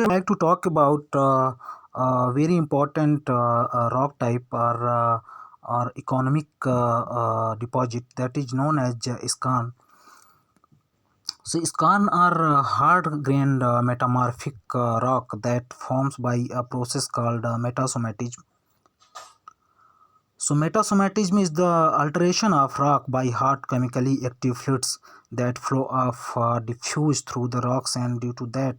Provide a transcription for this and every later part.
I'd like to talk about a very important rock type or economic deposit that is known as skarn. So skarn are hard-grained metamorphic rock that forms by a process called metasomatism. So metasomatism is the alteration of rock by hot chemically active fluids that flow off diffuse through the rocks, and due to that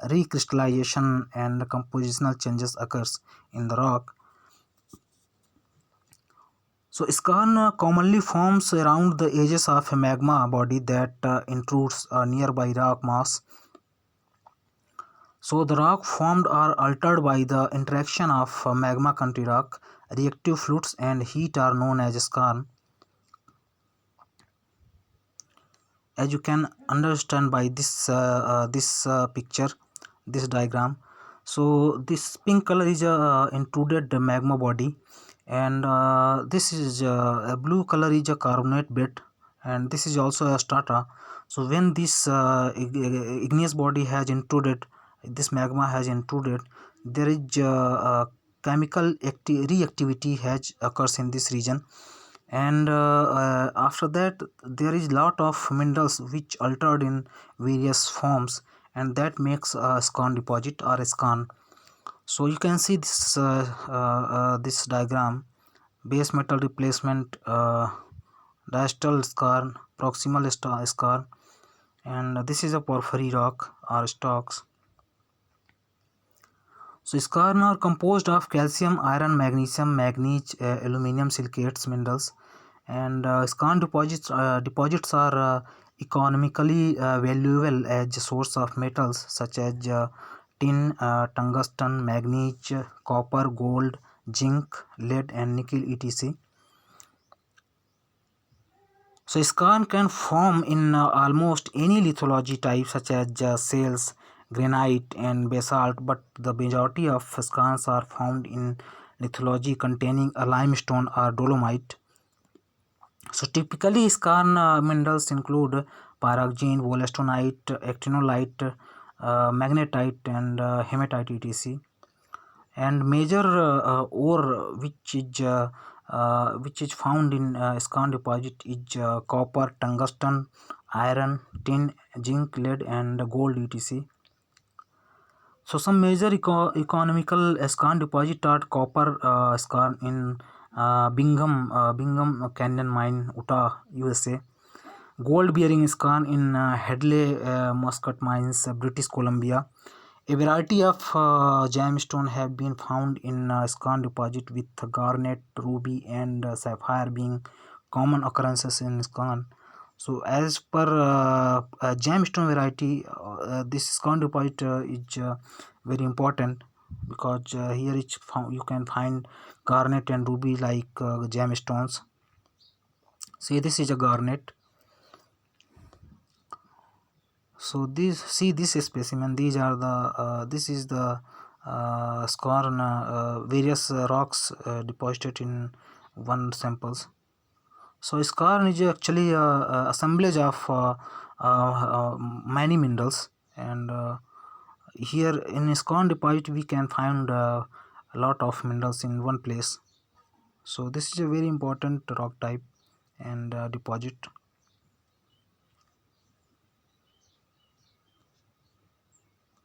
recrystallization and compositional changes occurs in the rock. So skarn commonly forms around the edges of a magma body that intrudes a nearby rock mass. So the rock formed are altered by the interaction of magma country rock. Reactive fluids and heat are known as skarn. As you can understand by this picture, this diagram. So this pink color is a intruded magma body, and this is a blue color is a carbonate bed, and this is also a strata. So when this igneous body has intruded, this magma has intruded, there is chemical reactivity has occurs in this region, and after that there is lot of minerals which altered in various forms, and that makes a skarn deposit or a skarn. So you can see this diagram: base metal replacement, distal skarn, proximal skarn, and this is a porphyry rock or stocks. So skarn are composed of calcium, iron, magnesium, manganese, aluminum, silicates minerals, and skarn deposits are economically valuable as a source of metals such as tin, tungsten, manganese, copper, gold, zinc, lead, and nickel, etc. So skarn can form in almost any lithology type such as shales, granite, and basalt, but the majority of skarns are found in lithology containing a limestone or dolomite. So typically skarn minerals include pyroxene, wollastonite, actinolite, magnetite, and hematite, etc. And major ore which is found in skarn deposit is copper, tungsten, iron, tin, zinc, lead, and gold, etc. So some major economical skarn deposit are copper skarn in Bingham Canyon Mine, Utah, USA. Gold bearing skarn in Headley Muscat Mines, British Columbia. A variety of gemstones have been found in skarn deposit, with garnet, ruby, and sapphire being common occurrences in skarn. So as per gemstone variety, this skarn deposit is very important, because here you can find garnet and ruby like gemstones. See, this is a garnet. So this specimen, these are the this is the skarn various rocks deposited in one samples. So skarn is actually a assemblage of many minerals, and here in skarn deposit we can find a lot of minerals in one place. So this is a very important rock type and deposit.